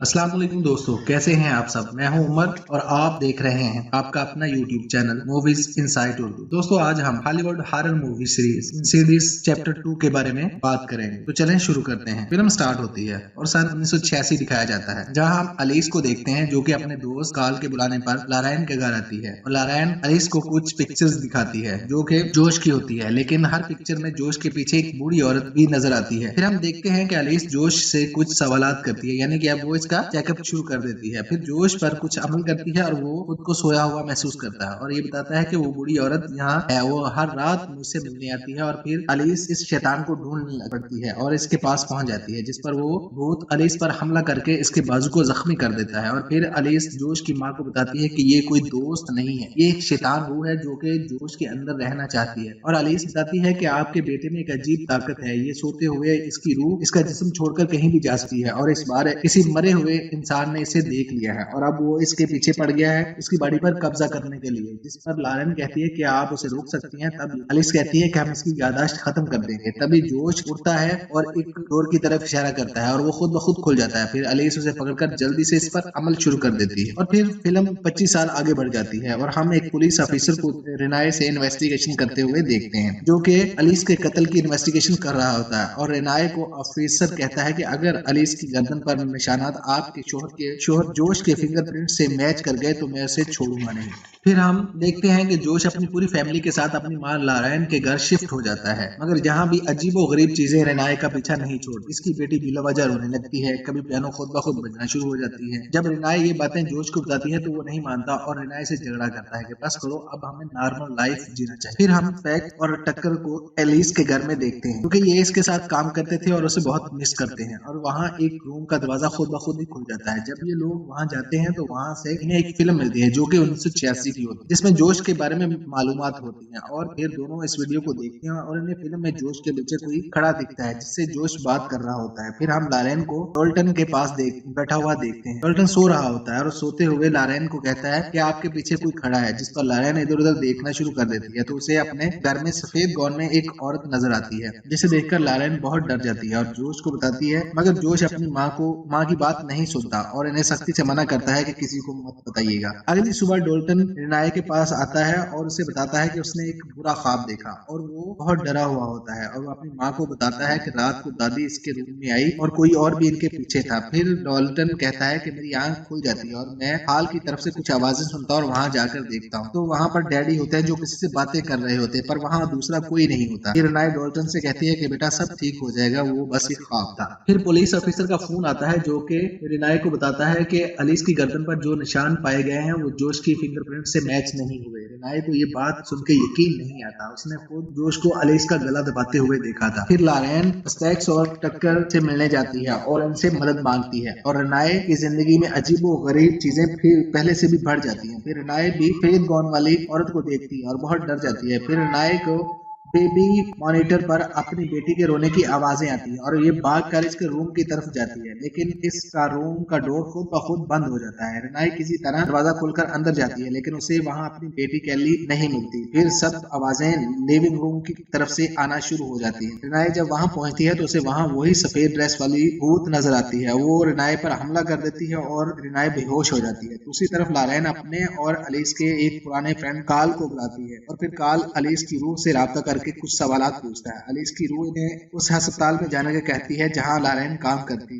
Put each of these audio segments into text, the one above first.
अस्सलाम वालेकुम दोस्तों, कैसे हैं आप सब। मैं हूं उमर और आप देख रहे हैं आपका अपना YouTube channel movies insight Urdu. दोस्तों, आज हम Hollywood horror movie series chapter 2 के बारे में बात करेंगे। तो चलें शुरू करते हैं। फिल्म स्टार्ट होती है और सन 1986 दिखाया जाता है, जहां हम अलीस को देखते हैं जो कि अपने दोस्त काल के बुलाने पर लारायन के घर आती है और लारायन अलीस को कुछ पिक्चर्स दिखाती है जो कि जोश की होती है, लेकिन हर पिक्चर में जोश के पीछे एक बूढ़ी औरत भी नजर आती है। फिर हम देखते हैं कि अलीस जोश से कुछ सवालात करती है, यानी कि अब वो इसका चेकअप शुरू कर देती है। फिर जोश पर कुछ अमल करती है और वो खुद को सोया हुआ महसूस करता है और ये बताता है कि वो बूढ़ी औरत यहाँ है, वो हर रात मुझसे मिलने आती है। और फिर अलीस इस शैतान को ढूंढने पड़ती है और इसके पास पहुंच जाती है, जिस पर वो भूत अलीस पर हमला करके इसके बाजू को जख्मी कर देता है। और फिर अलीस जोश की माँ को बताती है कि ये कोई दोस्त नहीं है, ये एक शैतान रूह है जो कि जोश के अंदर रहना चाहती है। और अलीस बताती है कि आपके बेटे में एक अजीब ताकत है, ये सोते हुए इसकी रूह इसका जिस्म छोड़कर कहीं भी जा सकती है और इस बार किसी मरे हुए इंसान ने इसे देख लिया है और अब वो इसके पीछे पड़ गया है उसकी बॉडी पर कब्जा करने के लिए। जिस पर लारेन कहती है कि आप उसे रोक सकती हैं। तब अलिस कहती है कि हम इसकी यादाश्त खत्म कर देंगे। तभी जोश उठता है और एक डोर की तरफ इशारा करता है और वो खुद ब खुद खुल जाता है। फिर अलिस उसे पकड़कर जल्दी से इस पर अमल शुरू कर देती है। और फिर फिल्म 25 साल आगे बढ़ जाती है और हम एक पुलिस ऑफिसर को रेनाए से इन्वेस्टिगेशन करते हुए देखते हैं, जो कि अलिस के कत्ल की इन्वेस्टिगेशन कर रहा होता है। और रेनाए को ऑफिसर कहता है कि अगर अलिस की गर्दन पर निशानात आपके शोहर जोश के फिंगरप्रिंट से मैच कर गए तो मैं उसे छोड़ूंगा नहीं। फिर हम देखते हैं कि जोश अपनी पूरी फैमिली के साथ अपनी मां लारायन के घर शिफ्ट हो जाता है, मगर जहां भी अजीबो गरीब चीजें रेनाए का पीछा नहीं छोड़ती। इसकी बेटी बिलावजह रोने लगती है, कभी पियानो खुद ब खुद बजना शुरू हो जाती है। जब रेनाए ये बातें जोश को बताती है तो वो नहीं मानता और रेनाए से झगड़ा करता है कि बस करो, अब हमें नॉर्मल लाइफ जीना चाहिए। फिर हम फैक और टक्कर को एलिस के घर में देखते हैं, क्योंकि ये इसके साथ काम करते थे और उसे बहुत मिस करते हैं। और वहाँ एक रूम का दरवाजा खुद ब खुद ही खुल जाता है। जब ये लोग वहाँ जाते हैं तो वहाँ से इन्हें एक फिल्म मिलती है जो कि 1986 की होती है, जिसमें जोश के बारे में मालूमात होती हैं। और फिर दोनों इस वीडियो को देखते हैं और इन्हें फिल्म में जोश के पीछे कोई खड़ा दिखता है जिससे जोश बात कर रहा होता है। फिर हम लारेन को टोल्टन के पास बैठा हुआ देखते हैं। टोल्टन सो रहा होता है और सोते हुए लारेन को कहता है कि आपके पीछे कोई खड़ा है, जिस पर लारेन इधर उधर देखना शुरू कर देती है तो उसे अपने घर में सफेद गौन में एक औरत नजर आती है, जिसे देखकर लारेन बहुत डर जाती है और जोश को बताती है। मगर जोश अपनी माँ की बात नहीं सुनता और इन्हें सख्ती से मना करता है कि किसी को मत बताइएगा। अगली सुबह डोल्टन रिनाए के पास आता है और उसे बताता है कि उसने एक बुरा ख्वाब देखा और वो बहुत डरा हुआ होता है। और वो अपनी माँ को बताता है कि रात को दादी इसके रूम में आई और कोई और भी इनके पीछे था। फिर डोल्टन कहता है कि मेरी आंख खुल जाती है और मैं हाल की तरफ से कुछ आवाजें सुनता हूँ और वहां जाकर देखता हूँ तो वहां पर डैडी होते हैं जो किसी से बातें कर रहे होते हैं, पर वहां दूसरा कोई नहीं होता। फिर रिनाए डोल्टन से कहती है कि बेटा सब ठीक हो जाएगा, वो बस एक ख्वाब था। फिर पुलिस ऑफिसर का फोन आता है जो कि रिनाए को बताता है कि अलीस की गर्दन पर जो निशान पाए गए हैं वो जोश की फिंगरप्रिंट से मैच नहीं हुए। रिनाए को ये बात सुन के यकीन नहीं आता, उसने खुद जोश को अलीस का गला दबाते हुए देखा था। फिर लारेन स्टैक्स और टक्कर से मिलने जाती है और उनसे मदद मांगती है और रिनाए की जिंदगी में अजीबो गरीब चीजें फिर पहले से भी बढ़ जाती हैं। फिर रिनाए भी सफेद गौन वाली औरत को देखती है और बहुत डर जाती है। फिर रिनाए को बेबी मॉनिटर पर अपनी बेटी के रोने की आवाजें आती हैं और ये भागकर इसके रूम की तरफ जाती है, लेकिन इसका रूम का डोर खुद ब खुद बंद हो जाता है। रिनाई किसी तरह दरवाजा खोलकर अंदर जाती है, लेकिन उसे वहां अपनी बेटी कैली नहीं मिलती। फिर सब आवाजें लिविंग रूम की तरफ से आना शुरू हो जाती है। रिनाई जब वहां पहुंचती है तो उसे वहां वही सफेद ड्रेस वाली भूत नजर आती है। वो रिनाई पर हमला कर देती है और रिनाई बेहोश हो जाती है। दूसरी तरफ लारेन अपने और अलीस के एक पुराने फ्रेंड काल को बुलाती है और फिर काल अलीस की रूह से राब्ता करके कुछ सवालात पूछता है। अलीस की रूह ने उस अस्पताल में जाने के कहती है जहां लारेन काम करती,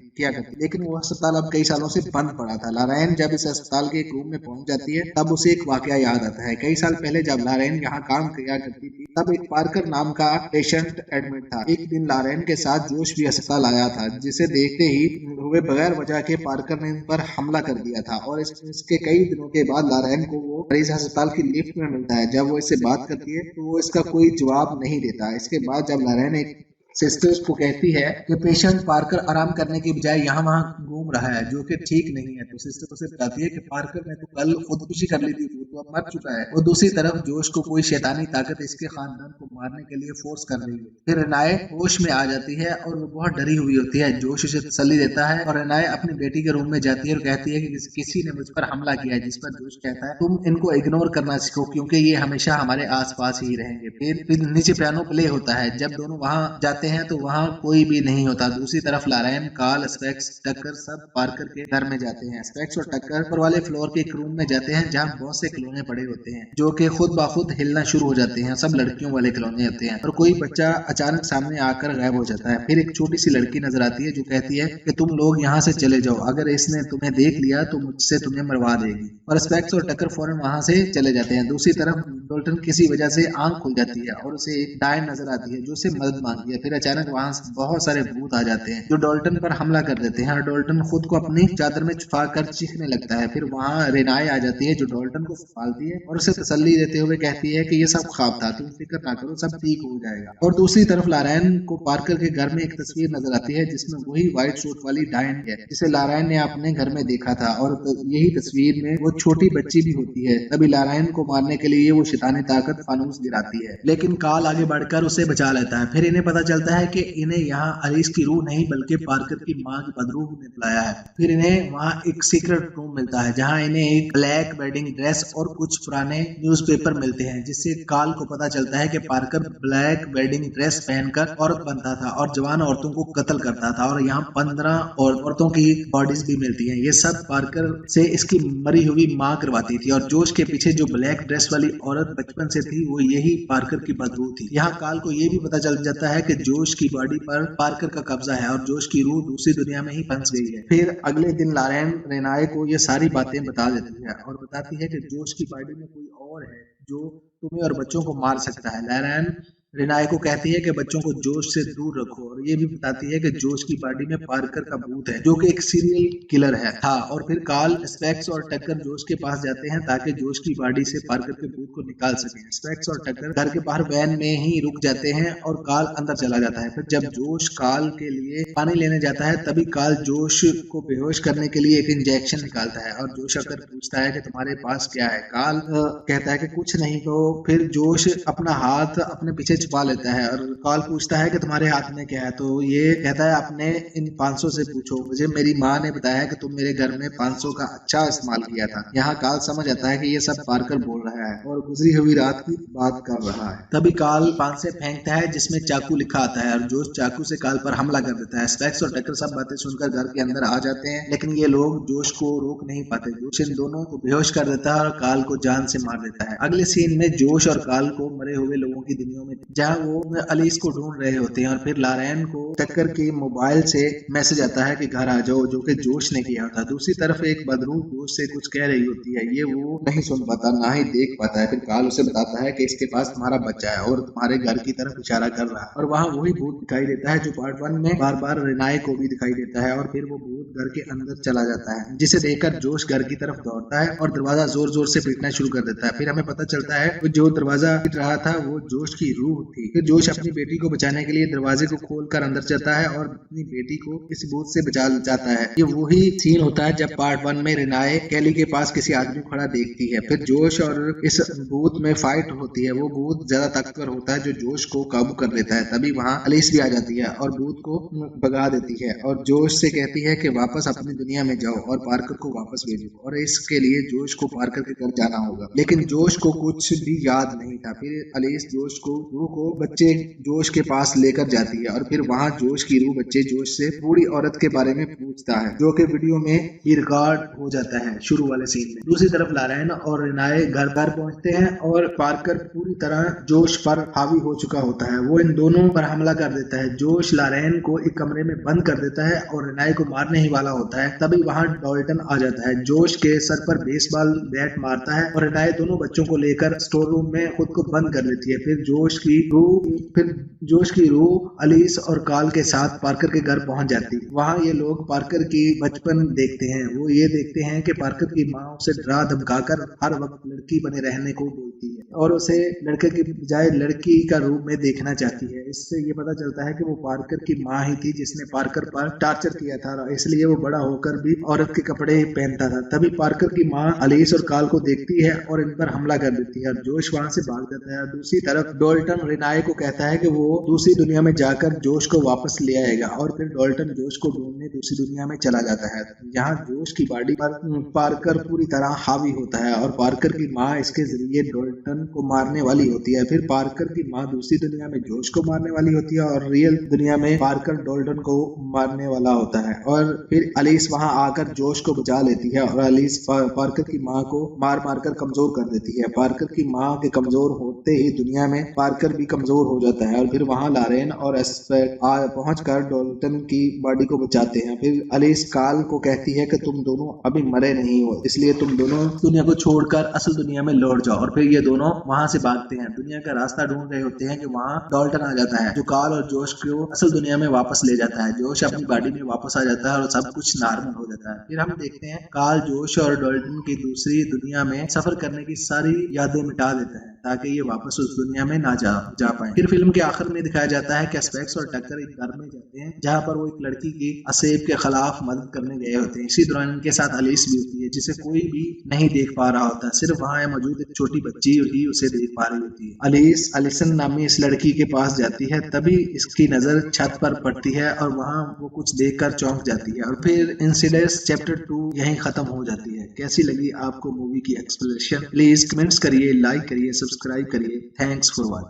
लेकिन वो अस्पताल अब कई सालों से बंद पड़ा था। लारेन जब इस अस्पताल के एक रूम में पहुंच जाती है तब उसे एक वाकया याद आता है। कई साल पहले जब लारेन यहाँ काम किया करती थी तब एक पार्कर नाम का पेशेंट एडमिट था। एक दिन लारेन के साथ जोश भी अस्पताल आया था, जिसे देखते ही हुए बगैर वजह के पार्कर ने इन पर हमला कर दिया था। और इसके कई दिनों के बाद लारेन को वो मरीज अस्पताल की लिफ्ट में मिलता है। जब वो इससे बात करती है तो वो इसका कोई जवाब नहीं देता। इसके बाद जब लारेन एक सिस्टर्स को कहती है कि पेशेंट पार्कर आराम करने की बजाय यहाँ वहाँ घूम रहा है जो कि ठीक नहीं है, तो सिस्टर उसे बताती है कि पार्कर ने तो कल खुदकुशी कर ली थी, वो तो अब मर चुका है। और दूसरी तरफ जोश को कोई शैतानी ताकत इसके खानदान को मारने के लिए फोर्स कर रही है। फिर रिनाए होश में आ जाती है और वो बहुत डरी हुई होती है। जोश उसे तसल्ली देता है और रिनाए अपनी बेटी के रूम में जाती है और कहती है कि किसी ने मुझ पर हमला किया है, जिस पर जोश कहता है तुम इनको इग्नोर करना सीखो क्योंकि ये हमेशा हमारे आस पास ही रहेंगे। फिर नीचे पियानो प्ले होता है। जब दोनों वहां जाते जाते हैं तो वहाँ कोई भी नहीं होता। दूसरी तरफ लॉरेन, कार्ल, स्पेक्स, टक्कर सब पार्कर के घर में जाते हैं। स्पेक्स और टक्कर ऊपर वाले फ्लोर के एक रूम में जाते हैं जहाँ बहुत से खिलौने पड़े होते हैं जो कि खुद ब खुद हिलना शुरू हो जाते हैं। सब लड़कियों वाले खिलौने होते हैं और कोई बच्चा अचानक सामने आकर गायब हो जाता है। फिर एक छोटी सी लड़की नजर आती है जो कहती है कि तुम लोग यहाँ से चले जाओ, अगर इसने तुम्हें देख लिया तो मुझसे तुम्हें मरवा देगी। और स्पेक्स और टक्कर फौरन वहां से चले जाते हैं। दूसरी तरफ डोल्टन किसी वजह से आंख खुल जाती है और उसे एक डायन नजर आती है जो उसे मदद मांगती है। फिर अचानक वहां से बहुत सारे भूत आ जाते हैं जो डोल्टन पर हमला कर देते हैं और डोल्टन खुद को अपनी चादर में छुपा कर चीखने लगता है। फिर वहां रेनाए आ जाती है जो डोल्टन को संभालती है और उसे तसल्ली देते हुए कहती है कि ये सब ख्वाब था, तुम फिक्र ना करो, सब ठीक हो जाएगा। और दूसरी तरफ लॉरेन को पार्कर के घर में एक तस्वीर नजर आती है जिसमें वही व्हाइट सूट वाली डायन है जिसे लॉरेन ने अपने घर में देखा था और यही तस्वीर में वो छोटी बच्ची भी होती है। तभी लॉरेन को मारने के लिए वो शैतानी ताकत फानूस गिराती है, लेकिन कार्ल आगे बढ़कर उसे बचा लेता है। फिर इन्हें पता चलता है कि इन्हें यहाँ अलिस की रूह नहीं बल्कि पार्कर की माँ की बदरूह ने बुलाया है। फिर इन्हें वहाँ एक सीक्रेट रूम मिलता है जहाँ इन्हें एक ब्लैक वेडिंग ड्रेस और कुछ पुराने न्यूज़पेपर मिलते हैं जिससे कार्ल को पता चलता है कि पार्कर ब्लैक वेडिंग ड्रेस पहनकर औरत बनता था और जवान औरतों को कत्ल करता था और यहाँ 15 औरतों की बॉडीज भी मिलती हैं। ये सब पार्कर से इसकी मरी हुई माँ करवाती थी और जोश के पीछे जो ब्लैक ड्रेस वाली औरत बचपन से थी वो यही पार्कर की बदरूह थी। यहाँ कार्ल को ये भी पता चल जाता है कि जोश की बॉडी पर पार्कर का कब्जा है और जोश की रूह दूसरी दुनिया में ही फंस गई है। फिर अगले दिन लॉरेन रेनाए को ये सारी बातें बता देती है और बताती है कि जोश की बॉडी में कोई और है जो तुम्हें और बच्चों को मार सकता है। लॉरेन रेनाए को कहती है कि बच्चों को जोश से दूर रखो और ये भी बताती है कि जोश की बॉडी में पार्कर का भूत है जो कि एक सीरियल किलर है था। और फिर कार्ल, स्पेक्स और टक्कर जोश के पास जाते हैं ताकि जोश की बॉडी से पार्कर के भूत को निकाल सकें। स्पेक्स और टक्कर घर के बाहर वैन में ही रुक जाते हैं और कार्ल अंदर चला जाता है। फिर जब जोश कार्ल के लिए पानी लेने जाता है तभी कार्ल जोश को बेहोश करने के लिए एक इंजेक्शन निकालता है और जोश आकर पूछता है कि तुम्हारे पास क्या है। कार्ल कहता है कि कुछ नहीं। तो फिर जोश अपना हाथ अपने पीछे छुपा लेता है और कार्ल पूछता है कि तुम्हारे हाथ में क्या है। तो ये कहता है अपने इन 500 से पूछो, मुझे मेरी माँ ने बताया कि तुम मेरे घर में 500 का अच्छा इस्तेमाल किया था। यहाँ कार्ल समझ आता है कि ये सब पार्कर बोल रहा है और गुजरी हुई रात की बात कर रहा है। तभी कार्ल 500 फेंकता है जिसमें चाकू लिखा आता है और जोश चाकू से कार्ल पर हमला कर देता है। स्पेक्स और टक्कर सब बातें सुनकर घर के अंदर आ जाते हैं लेकिन ये लोग जोश को रोक नहीं पाते। जोश इन दोनों को बेहोश कर देता है और कार्ल को जान से मार देता है। अगले सीन में जोश और कार्ल को मरे हुए लोगों की दुनिया में जहाँ वो अलिस को ढूंढ रहे होते हैं और फिर लॉरेन को टक्कर के मोबाइल से मैसेज आता है कि घर आ जाओ, जो कि जोश ने किया था। दूसरी तरफ एक बदरूह जोश से कुछ कह रही होती है, ये वो नहीं सुन पाता ना ही देख पाता है। फिर कार्ल उसे बताता है कि इसके पास तुम्हारा बच्चा है और तुम्हारे घर की तरफ इशारा कर रहा है और वहाँ वही भूत दिखाई देता है जो पार्ट 1 में बार बार रेनाए को भी दिखाई देता है। और फिर वो भूत घर के अंदर चला जाता है जिसे देखकर जोश घर की तरफ दौड़ता है और दरवाजा जोर जोर से पीटना शुरू कर देता है। फिर हमें पता चलता है जो दरवाजा पीट रहा था वो जोश की रूह थी। फिर जोश अपनी बेटी को बचाने के लिए दरवाजे को खोलकर अंदर जाता है और अपनी बेटी को इस भूत से बचा जाता है। ये वही सीन होता है जब पार्ट 1 में रेनाए कैली के पास किसी आदमी को खड़ा देखती है। फिर जोश और इस भूत में फाइट होती है। वो भूत ज्यादा ताकतवर होता है जो जोश को काबू कर लेता है। तभी वहाँ अलिस भी आ जाती है और भूत को भगा देती है और जोश से कहती है कि वापस अपनी दुनिया में जाओ और पार्कर को वापस भेजो। और इसके लिए जोश को पार्कर के घर जाना होगा, लेकिन जोश को कुछ भी याद नहीं था। फिर अलिस जोश को रूह को बच्चे जोश के पास लेकर जाती है और फिर वहाँ जोश की रूह बच्चे जोश से बूढ़ी औरत के बारे में पूछता है जो कि वीडियो में ही रिकॉर्ड हो जाता है शुरू वाले सीन में। दूसरी तरफ लॉरेन और रेनाए घर पहुंचते हैं और पार्कर पूरी तरह जोश पर हावी हो चुका होता है। वो इन दोनों पर हमला कर देता है। जोश लॉरेन को एक कमरे में बंद कर देता है और रेनाए को मारने ही वाला होता है। तभी वहाँ डॉल्टन आ जाता है, जोश के सर पर बेसबॉल बैट मारता है और रेनाए दोनों बच्चों को लेकर स्टोर रूम में खुद को बंद कर लेती है। फिर जोश की रूह अलिस और कार्ल के साथ पार्कर के घर पहुंच जाती है। वहाँ ये लोग पार्कर की बचपन देखते हैं। वो ये देखते हैं कि पार्कर की माँ उसे डरा धमकाकर हर वक्त लड़की बने रहने को बोलती है और उसे लड़के की बजाय लड़की का रूप में देखना चाहती है। इससे ये पता चलता है कि वो पार्कर की माँ ही थी जिसने पार्कर पर टार्चर किया था, इसलिए वो बड़ा होकर भी औरत के कपड़े पहनता था। तभी पार्कर की माँ अलिस और कार्ल को देखती है और इन पर हमला कर देती है और जोश वहाँ से भाग जाता है। दूसरी तरफ डोल्टन रेनाए को कहता है कि वो दूसरी दुनिया में जाकर जोश को वापस ले आएगा और फिर डॉल्टन जोश को ढूंढने दूसरी दुनिया में चला जाता है। यहाँ जोश की बॉडी पर पार्कर पूरी तरह हावी होता है और पार्कर की माँ इसके जरिए डॉल्टन को मारने वाली होती है। फिर पार्कर की माँ दूसरी दुनिया में जोश को मारने वाली होती है और रियल दुनिया में पार्कर डॉल्टन को मारने वाला होता है। और फिर अलीस वहां आकर जोश को बचा लेती है और अलीस पार्कर की माँ को मार मार कर कमजोर कर देती है। पार्कर की माँ के कमजोर होते ही दुनिया में पार्कर भी कमजोर हो जाता है और फिर वहां लारेन और एस्पेक्ट पहुंचकर डॉल्टन की बॉडी को बचाते हैं। फिर अलीस काल को कहती है कि तुम दोनों अभी मरे नहीं हो, इसलिए तुम दोनों दुनिया को छोड़कर असल दुनिया में लौट जाओ। और फिर ये दोनों वहां से भागते हैं, दुनिया का रास्ता ढूंढ रहे होते हैं कि वहां डॉल्टन आ जाता है जो काल और जोश को असल दुनिया में वापस ले जाता है। जोश अपनी बॉडी में वापस आ जाता है और सब कुछ नॉर्मल हो जाता है। फिर हम देखते हैं काल जोश और डॉल्टन की दूसरी दुनिया में सफर करने की सारी यादें मिटा देता है ताकि ये वापस उस दुनिया में ना जा पाए। फिर फिल्म के आखिर में दिखाया जाता है कि स्पेक्स और टक्कर एक घर में जाते हैं जहाँ पर वो एक लड़की की असेब के खिलाफ मदद करने गए होते हैं। इसी दौरान इनके साथ अलीस भी होती है जिसे कोई भी नहीं देख पा रहा होता, सिर्फ वहाँ मौजूद एक छोटी बच्ची ही उसे देख पा रही होती है। अलीस अलिसन नामी इस लड़की के पास जाती है, तभी इसकी नजर छत पर पड़ती है और वहाँ वो कुछ देखकर चौंक जाती है। और फिर इंसिडेंट्स चैप्टर 2 यहीं खत्म हो जाती है। कैसी लगी आपको मूवी की एक्सप्लेनेशन? प्लीज कमेंट्स करिए, लाइक करिए, सब्सक्राइब करिए। Thanks for watching.